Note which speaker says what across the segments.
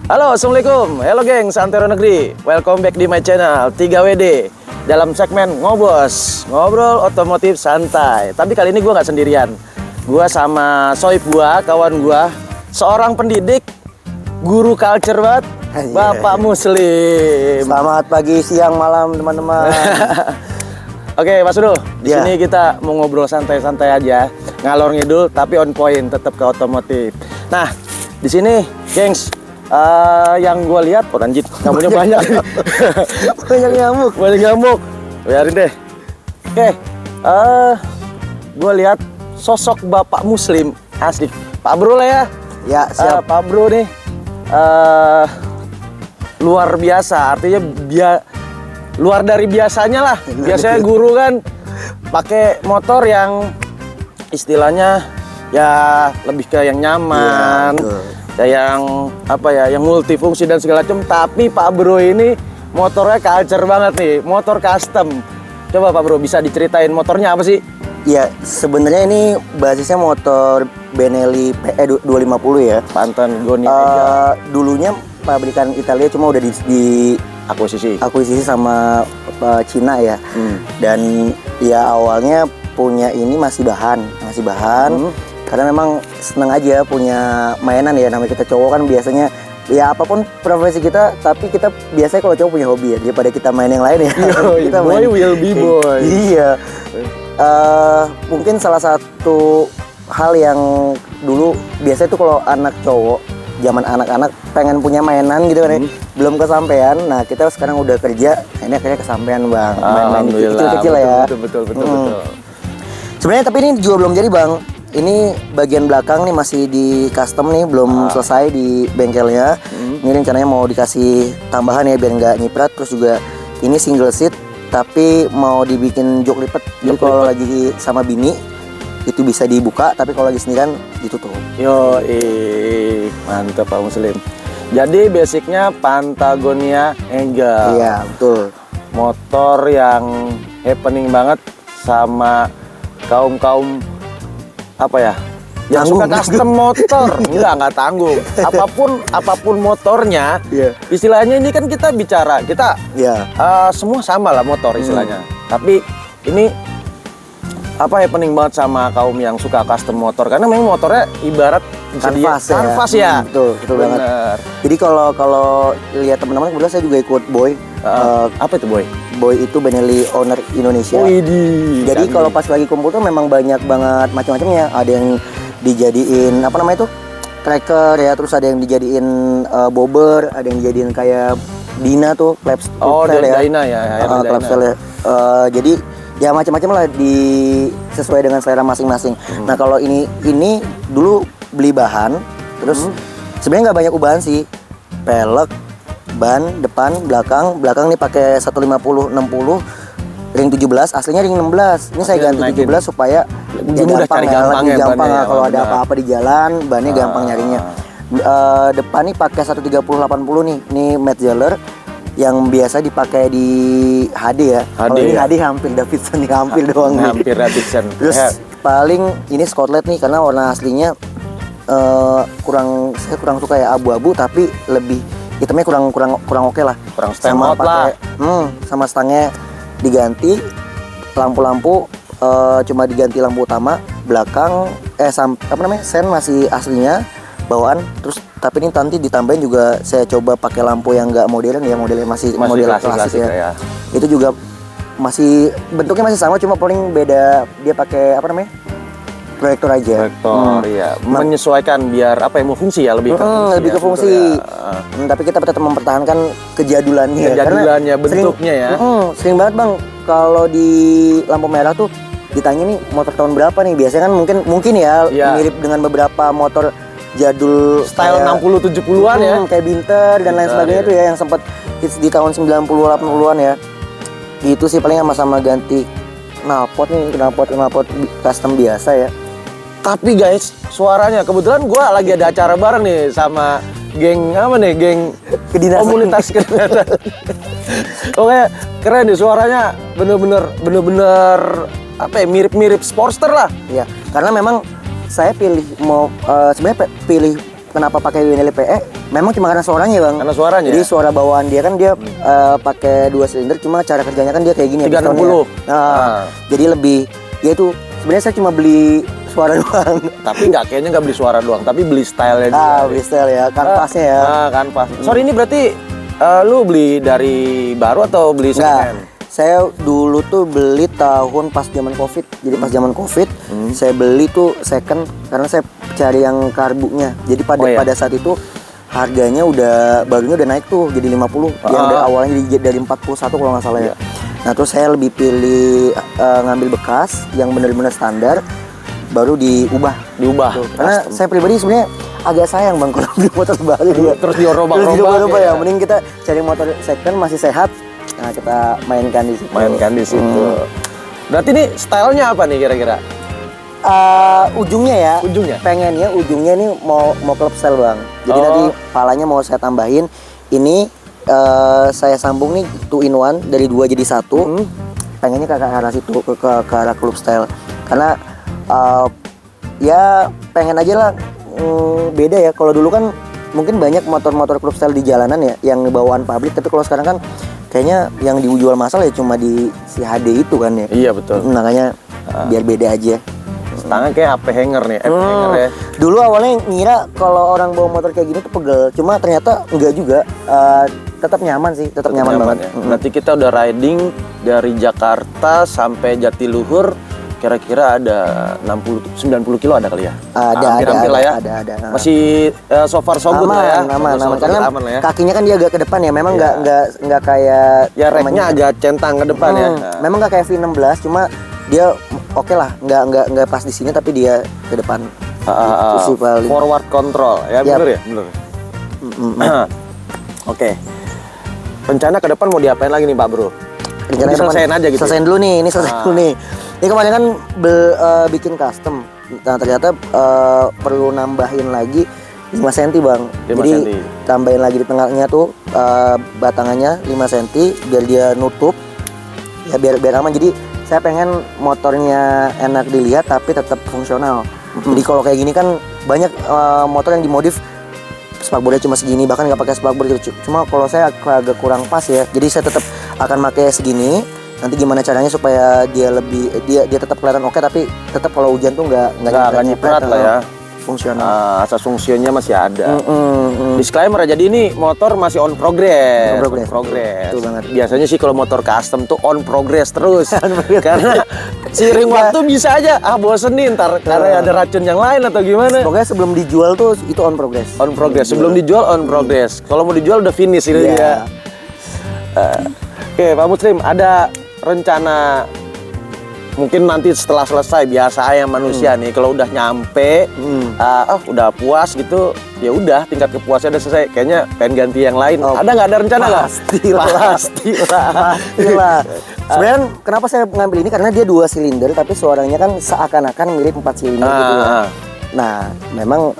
Speaker 1: Halo, assalamualaikum. Hello geng, Santero Negeri. Welcome back di my channel 3WD. Dalam segmen Ngobos, ngobrol otomotif santai. Tapi kali ini gue nggak sendirian. Gue sama soib gue, kawan gue, seorang pendidik, guru culture banget, Bapak Muslim.
Speaker 2: Selamat pagi, siang, malam teman-teman.
Speaker 1: Oke, Mas Udo, di sini kita mau ngobrol santai-santai aja, ngalor ngidul tapi on point, tetap ke otomotif. Nah, di sini, gengs, yang gue lihat, anjir, nyamuknya banyak.
Speaker 2: Banyak nyamuk.
Speaker 1: Banyak nyamuk. Biarin deh. Oke, gue lihat sosok Bapak Muslim asli. Pak Bro lah ya.
Speaker 2: Ya, siap.
Speaker 1: Pak Bro nih luar biasa. Artinya luar dari biasanya lah. Biasanya guru kan pakai motor yang istilahnya ya lebih ke yang nyaman. Ya, yang apa ya, yang multifungsi dan segala macam. Tapi Pak Bro ini motornya culture banget nih, motor custom. Coba Pak Bro bisa diceritain motornya apa sih?
Speaker 2: Ya, sebenarnya ini basisnya motor Benelli PE 250 ya.
Speaker 1: Pantan Gonia.
Speaker 2: Dulunya pabrikan Italia, cuma udah di akuisisi sama Cina ya. Dan ya awalnya punya ini masih bahan. Karena memang seneng aja punya mainan ya, namanya kita cowok kan biasanya ya apapun profesi kita, tapi kita biasanya kalau cowok punya hobi ya daripada kita main yang lain ya. Kita
Speaker 1: boy will be boy.
Speaker 2: Iya. Mungkin salah satu hal yang dulu biasanya tuh kalau anak cowok zaman anak-anak pengen punya mainan gitu kan ya, belum kesampaian. Nah, kita sekarang udah kerja, ini akhirnya kesampaian, Bang. Main-main kecil-kecil ya.
Speaker 1: Betul.
Speaker 2: Sebenarnya tapi ini juga belum jadi, Bang. Ini bagian belakang nih masih di custom nih, belum selesai di bengkelnya. Ini rencananya mau dikasih tambahan ya biar nggak nyiprat. Terus juga ini single seat tapi mau dibikin jok lipat. Jadi kalau lagi sama bini itu bisa dibuka, tapi kalau lagi sendirian ditutup.
Speaker 1: Yo, mantap Pak Muslim. Jadi basicnya Patagonia Angel.
Speaker 2: Iya, betul.
Speaker 1: Motor yang happening banget sama kaum apa ya, yang suka custom motor. Enggak tanggung. Apapun motornya, istilahnya ini kan kita bicara, kita semua sama lah motor istilahnya. Tapi ini apa happening banget sama kaum yang suka custom motor, karena memang motornya ibarat kanvas ya. Betul
Speaker 2: banget. Jadi kalau lihat teman-teman, kebetulan saya juga ikut Boy.
Speaker 1: Apa itu Boy?
Speaker 2: Boy itu Benelli Owner Indonesia. Jadi kalau pas lagi kumpul tuh memang banyak banget macam-macamnya. Ada yang dijadiin apa namanya tuh, tracker ya, terus ada yang dijadiin bobber, ada yang dijadiin kayak Dina tuh,
Speaker 1: Dina ya.
Speaker 2: Jadi ya macam-macam lah, sesuai dengan selera masing-masing. Nah, kalau ini dulu beli bahan, terus sebenarnya nggak banyak ubahan sih. Pelek, ban depan, belakang nih pakai 150/60 ring 17, aslinya ring 16. Ini saya ganti 17 supaya gampang kalau ada apa-apa di jalan, bannya gampang nyarinya. Depan nih pakai 130/80 nih. Ini Matt Zeller yang biasa dipakai di HD ya. Kalau ini HD hampir Davidson nih, hampir doang nih.
Speaker 1: Hampir Davidson.
Speaker 2: Terus paling ini Scotland nih, karena warna aslinya saya kurang suka ya, abu-abu, tapi lebih hitamnya kurang oke lah.
Speaker 1: Kurang stand out lah.
Speaker 2: Sama stangnya diganti, lampu-lampu cuma diganti lampu utama, belakang sen masih aslinya bawaan. Terus tapi ini nanti ditambahin juga, saya coba pakai lampu yang nggak modern ya, modelnya masih model klasik ya. Itu juga masih bentuknya masih sama, cuma paling beda dia pakai proyektor aja.
Speaker 1: Iya. Menyesuaikan biar mau fungsi ya, lebih ke fungsi.
Speaker 2: Tapi kita tetap mempertahankan kejadulannya.
Speaker 1: Kejadulannya, bentuknya ya.
Speaker 2: Sering banget Bang, kalau di lampu merah tuh ditanya nih motor tahun berapa nih. Biasanya kan mungkin ya mirip dengan beberapa motor jadul
Speaker 1: style 60-70-an ya.
Speaker 2: Kayak Binter dan lain sebagainya tuh ya, yang sempat hits di tahun 90-80-an ya. Itu sih paling sama gitu knalpot custom biasa ya.
Speaker 1: Tapi guys, suaranya kebetulan gue lagi ada acara bareng nih sama geng
Speaker 2: kedinasan,
Speaker 1: komunitas kedinasan. Oke, keren nih suaranya, bener-bener mirip-mirip Sportster lah.
Speaker 2: Iya, karena memang saya sebenarnya pilih kenapa pakai WNL PE? Memang cuma karena suaranya bang.
Speaker 1: Karena suaranya.
Speaker 2: Jadi suara bawaan dia kan dia pakai 2 silinder, cuma cara kerjanya kan dia kayak gini.
Speaker 1: 360.
Speaker 2: Jadi lebih, ya itu sebenarnya saya cuma beli suara doang.
Speaker 1: Tapi kayaknya nggak beli suara doang, tapi beli stylenya juga.
Speaker 2: Beli style ya, kanvasnya ya.
Speaker 1: Kanvas. Sorry, ini berarti lu beli dari baru atau beli second hand?
Speaker 2: Saya dulu tuh beli tahun pas zaman Covid. Jadi pas zaman Covid, saya beli tuh second karena saya cari yang karbunya. Jadi pada saat itu harganya barunya udah naik tuh jadi 50. Yang dari awalnya dari 41 kalau nggak salah ya. Nah, terus saya lebih pilih ngambil bekas yang benar-benar standar, baru diubah. Tuh. Karena saya pribadi sebenarnya agak sayang bang kalau beli motor baru juga.
Speaker 1: Terus dirobak-robak
Speaker 2: ya. Mending kita cari motor second masih sehat. Nah, kita mainkan di situ.
Speaker 1: Berarti nih stylenya apa nih kira-kira?
Speaker 2: Ujungnya ya. Pengennya ujungnya nih mau club style bang. Jadi nanti palanya mau saya tambahin. Ini saya sambung nih 2 in 1 dari 2 jadi 1. Pengennya ke arah situ, ke arah club style. Karena ya pengen aja lah beda ya. Kalau dulu kan mungkin banyak motor-motor club style di jalanan ya yang bawaan pabrik, tapi kalau sekarang kan kayaknya yang dijual massal ya cuma di si HD itu kan ya.
Speaker 1: Iya betul.
Speaker 2: Makanya biar beda aja.
Speaker 1: Tangan kayak AP hanger nih, hanger ya.
Speaker 2: Dulu awalnya ngira kalau orang bawa motor kayak gini tuh pegel, cuma ternyata enggak juga. Tetap nyaman sih, tetap nyaman banget.
Speaker 1: Ya. Berarti kita udah riding dari Jakarta sampai Jatiluhur, kira-kira ada 90 kilo ada kali ya? Hampir lah ya.
Speaker 2: Ada.
Speaker 1: Masih so far so good lah ya.
Speaker 2: Aman. Karena
Speaker 1: aman lah ya.
Speaker 2: kakinya kan dia agak ke depan ya. Memang nggak kayak
Speaker 1: ya remnya agak centang ke depan ya.
Speaker 2: Memang nggak kayak V16, cuma dia oke lah. Nggak pas di sini tapi dia ke depan. Itu sih paling.
Speaker 1: Forward control ya, bener ya? Bener. Oke. Rencana ke depan mau diapain lagi nih Pak Bro? Selesaiin aja gitu.
Speaker 2: Selesaiin dulu nih, ini selesai dulu nih. Ini kemarin kan bikin custom. Nah, ternyata perlu nambahin lagi 5 cm bang.
Speaker 1: 5
Speaker 2: Jadi
Speaker 1: cm.
Speaker 2: tambahin lagi di tengahnya tuh batangannya 5 cm biar dia nutup. Ya biar aman. Jadi saya pengen motornya enak dilihat tapi tetap fungsional. Jadi kalau kayak gini kan banyak motor yang dimodif spakbornya cuma segini, bahkan nggak pakai spakbor gitu. Cuma kalau saya agak kurang pas ya. Jadi saya tetap akan pakai segini. Nanti gimana caranya supaya dia tetap kelihatan oke, tapi tetap kalau hujan tuh nggak
Speaker 1: nyiprat lah ya.
Speaker 2: Fungsional.
Speaker 1: Asas fungsinya masih ada. Disclaimer, jadi ini motor masih on progress.
Speaker 2: Betul banget.
Speaker 1: Biasanya sih kalau motor custom tuh on progress terus. Karena seiring waktu bisa aja bosen nih ntar karena ada racun yang lain atau gimana.
Speaker 2: Pokoknya sebelum dijual tuh itu on progress.
Speaker 1: On progress. Sebelum dijual on progress. Kalau mau dijual udah finish gitu ya. Oke, Pak Muslim, ada rencana mungkin nanti setelah selesai, biasa ya manusia nih kalau udah nyampe udah puas gitu, ya udah tingkat kepuasannya udah selesai, kayaknya pengen ganti yang lain. Ada nggak ada rencana nggak?
Speaker 2: Pastilah. Sebenarnya kenapa saya ngambil ini karena dia 2 silinder tapi suaranya kan seakan-akan mirip 4 silinder gitu ya. Nah, memang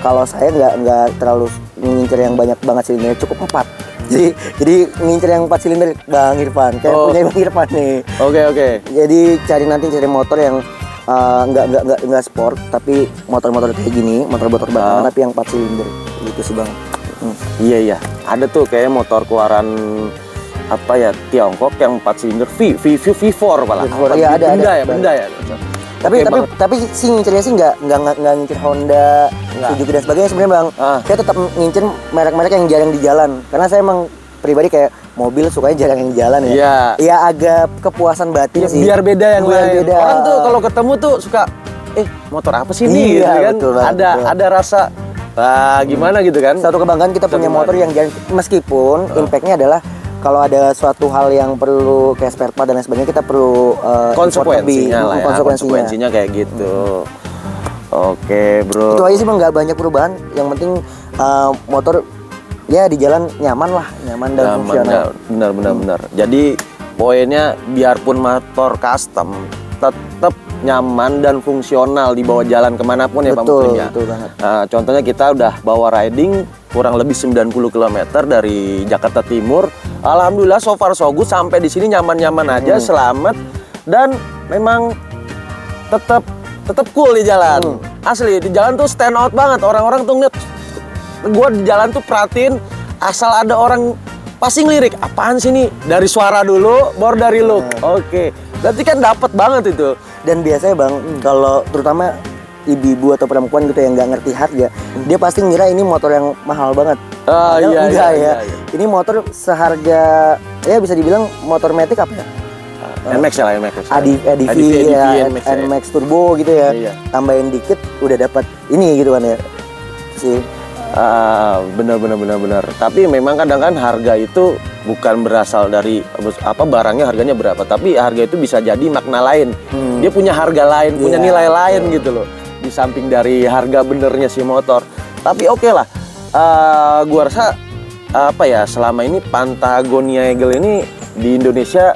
Speaker 2: kalau saya nggak terlalu ngincer yang banyak banget silindernya, cukup 4. Jadi ngincer yang 4 silinder Bang Irfan, kayak punya Bang Irfan nih. Oke. Jadi cari motor yang nggak sport, tapi motor-motor kayak gini, motor batangan tapi yang 4 silinder gitu sih Bang.
Speaker 1: Iya. Ada tuh kayak motor keluaran apa ya, Tiongkok yang 4 silinder V4 malah.
Speaker 2: Iya,
Speaker 1: Benda ya.
Speaker 2: Tapi sih ngincernya sih nggak ngincer Honda, Suzuki dan sebagainya sebenarnya Bang. Saya tetap ngincer merek-merek yang jarang di jalan, karena saya emang pribadi kayak mobil sukanya jarang yang di jalan ya.
Speaker 1: Iya.
Speaker 2: Ya agak kepuasan batin sih.
Speaker 1: Biar beda yang lain.
Speaker 2: Beda.
Speaker 1: Orang tuh kalau ketemu tuh suka motor apa sih ini gitu kan?
Speaker 2: Betul banget,
Speaker 1: Ada rasa gimana gitu kan?
Speaker 2: Satu kebanggaan kita punya motor yang jarang, meskipun impactnya adalah kalau ada suatu hal yang perlu kayak spare part dan lain sebagainya, kita perlu
Speaker 1: konsekuensinya lah ya.
Speaker 2: Konsekuensinya
Speaker 1: kayak gitu. Oke bro.
Speaker 2: Itu aja sih Bang, nggak banyak perubahan. Yang penting motor ya di jalan nyaman dan fungsional.
Speaker 1: Benar. Jadi poinnya biarpun motor custom tetap nyaman dan fungsional dibawa jalan kemanapun ya Pak Muslim ya.
Speaker 2: Betul banget.
Speaker 1: Contohnya kita udah bawa riding kurang lebih 90 km dari Jakarta Timur. Alhamdulillah so far so good, sampai di sini nyaman-nyaman aja, selamat, dan memang tetap cool di jalan. Asli di jalan tuh stand out banget, orang-orang tuh ngeliat gue di jalan tuh perhatiin asal ada orang pasti ngelirik, apaan sih nih? Dari suara dulu, baru dari look. Oke. Berarti kan dapat banget itu.
Speaker 2: Dan biasanya Bang, kalau terutama ibu-ibu atau perempuan gitu yang nggak ngerti harga, dia pasti ngira ini motor yang mahal banget. Padahal
Speaker 1: Iya,
Speaker 2: enggak
Speaker 1: iya,
Speaker 2: ya.
Speaker 1: iya.
Speaker 2: Ini motor seharga, ya bisa dibilang motor Matic apa ya?
Speaker 1: NMAX ya lah, NMAX.
Speaker 2: ADV ya,
Speaker 1: NMAX ya.
Speaker 2: NMAX Turbo gitu ya.
Speaker 1: Iya.
Speaker 2: Tambahin dikit udah dapat ini gitu kan ya. Sih.
Speaker 1: Benar. Tapi memang kadang kan harga itu bukan berasal dari apa barangnya harganya berapa, tapi harga itu bisa jadi makna lain. Dia punya harga lain, punya
Speaker 2: Iya,
Speaker 1: nilai lain gitu loh. Di samping dari harga benernya si motor. Tapi oke lah. Gua rasa apa ya, selama ini Patagonia Eagle ini di Indonesia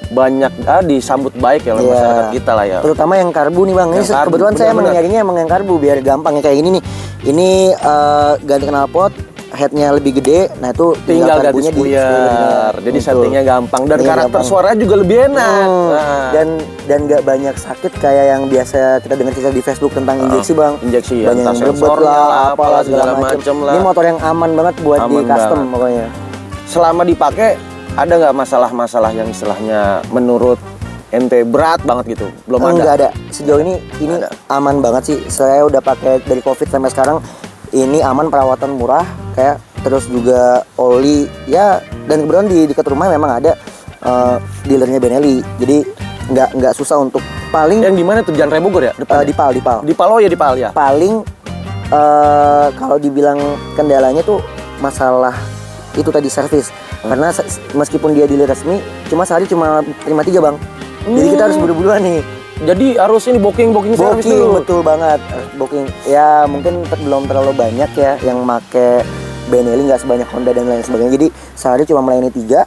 Speaker 1: banyak disambut baik ya oleh
Speaker 2: Iya.
Speaker 1: masyarakat kita lah ya.
Speaker 2: Terutama yang karbu nih Bang. Ini
Speaker 1: Yang karbu,
Speaker 2: kebetulan saya emang
Speaker 1: benar-benar.
Speaker 2: nyarinya emang yang karbu biar gampang ya kayak gini nih. Ini ganti knalpot, headnya lebih gede. Nah itu
Speaker 1: Tinggal ganti
Speaker 2: karbunya
Speaker 1: spoiler. Jadi
Speaker 2: Betul.
Speaker 1: settingnya gampang dan
Speaker 2: Iya,
Speaker 1: karakter
Speaker 2: gampang.
Speaker 1: suaranya juga lebih enak. Nah.
Speaker 2: Dan nggak banyak sakit kayak yang biasa kita dengar di Facebook tentang injeksi Bang.
Speaker 1: Injeksi ya,
Speaker 2: banyak
Speaker 1: entah
Speaker 2: yang rebet
Speaker 1: sensornya
Speaker 2: lah,
Speaker 1: lah,
Speaker 2: apalah segala
Speaker 1: segala
Speaker 2: macam.
Speaker 1: macem lah.
Speaker 2: Ini motor yang aman banget buat di
Speaker 1: Aman
Speaker 2: custom
Speaker 1: banget.
Speaker 2: pokoknya.
Speaker 1: Selama dipakai ada nggak masalah-masalah yang istilahnya menurut ente berat banget gitu? Belum ada.
Speaker 2: Enggak ada. Sejauh ini aman banget sih. Saya udah pakai dari Covid sampai sekarang. Ini aman, perawatan murah kayak, terus juga oli ya, dan kebetulan di dekat rumah memang ada dealernya Benelli. Jadi nggak susah untuk paling
Speaker 1: Yang di mana tuh? Jalan Raya Bogor ya? Depan.
Speaker 2: di PAL.
Speaker 1: Di Pal, oh ya di Pal ya.
Speaker 2: Paling kalau dibilang kendalanya tuh masalah itu tadi servis. Karena meskipun dia dealer resmi, sehari cuma terima 3 Bang. Jadi kita harus buru-buruan nih.
Speaker 1: Jadi harus ini booking service
Speaker 2: Booking,
Speaker 1: dulu.
Speaker 2: betul banget. Booking. Ya mungkin belum terlalu banyak ya yang make Benelli, nggak sebanyak Honda dan lain sebagainya. Jadi sehari cuma melayani 3.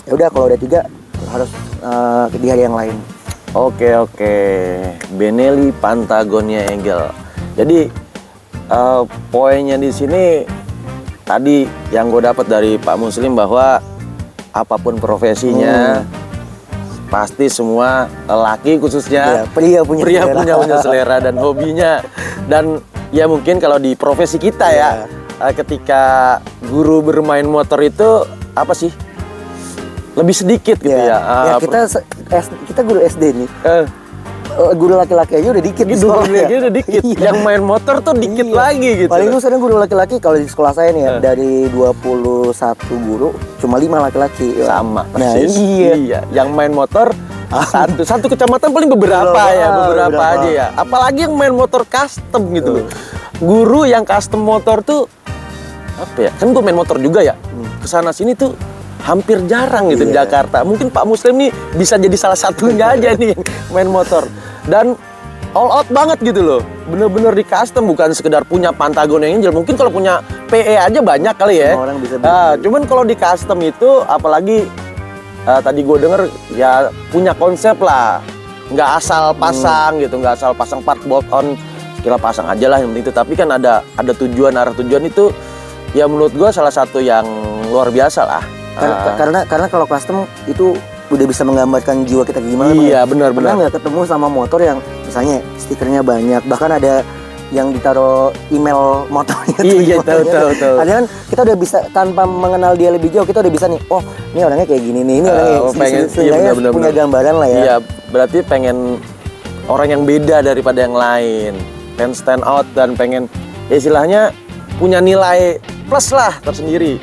Speaker 2: Ya udah kalau udah 3 harus di hari yang lain.
Speaker 1: Oke. Benelli Patagonia Eagle. Jadi poinnya di sini tadi yang gue dapat dari Pak Muslim bahwa apapun profesinya pasti semua lelaki khususnya
Speaker 2: Ya, pria punya
Speaker 1: punya selera dan hobinya. Dan ya mungkin kalau di profesi kita ya, ketika guru bermain motor itu apa sih? Lebih sedikit gitu ya.
Speaker 2: Kita guru SD nih. Guru laki-laki aja udah dikit di
Speaker 1: Gitu,
Speaker 2: sekolah ya.
Speaker 1: udah dikit.
Speaker 2: Iya.
Speaker 1: Yang main motor tuh dikit
Speaker 2: Iya.
Speaker 1: lagi gitu.
Speaker 2: Paling tuh sekarang guru laki-laki kalau di sekolah saya nih ya, dari 21 guru cuma 5 laki-laki.
Speaker 1: Sama
Speaker 2: Nah,
Speaker 1: persis.
Speaker 2: iya.
Speaker 1: Yang main motor satu kecamatan paling beberapa
Speaker 2: Beberapa.
Speaker 1: aja ya. Apalagi yang main motor custom gitu loh. Guru yang custom motor tuh apa ya? Kan gue main motor juga ya. Kesana sini tuh hampir jarang gitu di
Speaker 2: Iya.
Speaker 1: Jakarta. Mungkin Pak Muslim nih bisa jadi salah satunya aja nih yang main motor. Dan all out banget gitu loh. Bener-bener di custom, bukan sekedar punya Patagonia Angel. Mungkin kalau punya PE aja banyak kali ya.
Speaker 2: Semua orang bisa beli.
Speaker 1: Cuman kalau di custom itu apalagi tadi gue denger ya punya konsep lah. Nggak asal pasang gitu, nggak asal pasang part bolt on. Sekira pasang aja lah yang penting itu. Tapi kan ada tujuan, arah tujuan itu ya menurut gue salah satu yang luar biasa lah.
Speaker 2: Karena kalau custom itu udah bisa menggambarkan jiwa kita gimana.
Speaker 1: Iya,
Speaker 2: Bang.
Speaker 1: benar.
Speaker 2: Pernah nggak ketemu sama motor yang misalnya stikernya banyak, bahkan ada yang ditaruh email motornya.
Speaker 1: Iya, tahu.
Speaker 2: Ada kan kita udah bisa tanpa mengenal dia lebih jauh, kita udah bisa nih, oh ini orangnya kayak gini nih, ini orangnya seenggaknya punya gambaran lah ya.
Speaker 1: Iya, berarti pengen orang yang beda daripada yang lain, pengen stand out dan pengen ya istilahnya punya nilai plus lah tersendiri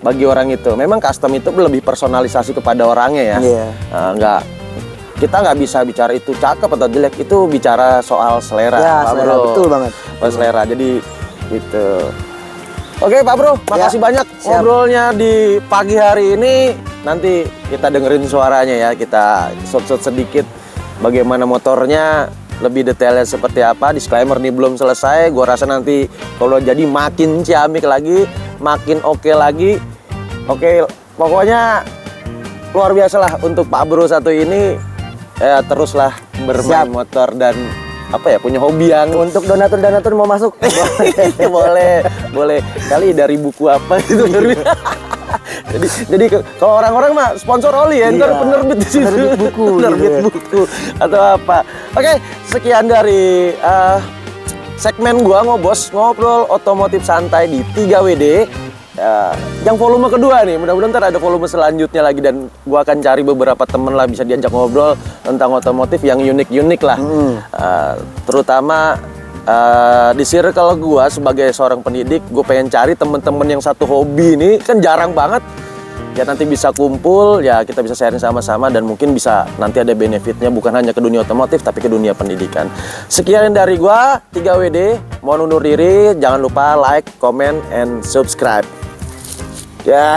Speaker 1: bagi orang itu. Memang custom itu lebih personalisasi kepada orangnya ya.
Speaker 2: Iya.
Speaker 1: Kita nggak bisa bicara itu cakep atau jelek, itu bicara soal selera.
Speaker 2: Ya,
Speaker 1: Pak
Speaker 2: selera,
Speaker 1: Bro.
Speaker 2: betul banget.
Speaker 1: Soal selera, jadi gitu. Oke Pak Bro, makasih banyak
Speaker 2: siap.
Speaker 1: ngobrolnya di pagi hari ini. Nanti kita dengerin suaranya ya, kita shot-shot sedikit bagaimana motornya, lebih detailnya seperti apa. Disclaimer nih belum selesai, gua rasa nanti kalau jadi makin ciamik lagi, makin oke lagi. Oke, pokoknya luar biasa lah untuk Pak Bro satu ini. Ya teruslah bermain motor dan apa ya, punya hobi yang
Speaker 2: Untuk donatur mau masuk.
Speaker 1: boleh kali dari buku apa itu baru. jadi kalau orang-orang mah sponsor oli ya, ntar
Speaker 2: Iya,
Speaker 1: penerbit di situ,
Speaker 2: penerbit buku
Speaker 1: penerbit
Speaker 2: gitu ya.
Speaker 1: buku atau apa. Oke, sekian dari segmen gua ngobrol otomotif santai di 3WD. Yang volume kedua nih, mudah-mudahan ntar ada volume selanjutnya lagi dan gua akan cari beberapa temen lah bisa diajak ngobrol tentang otomotif yang unik-unik lah. Terutama di circle gua sebagai seorang pendidik, gue pengen cari temen-temen yang satu hobi ini kan jarang banget. Ya nanti bisa kumpul, ya kita bisa sharing sama-sama dan mungkin bisa nanti ada benefitnya bukan hanya ke dunia otomotif tapi ke dunia pendidikan. Sekian dari gua 3WD, mohon undur diri, jangan lupa like, comment, and subscribe. Ya.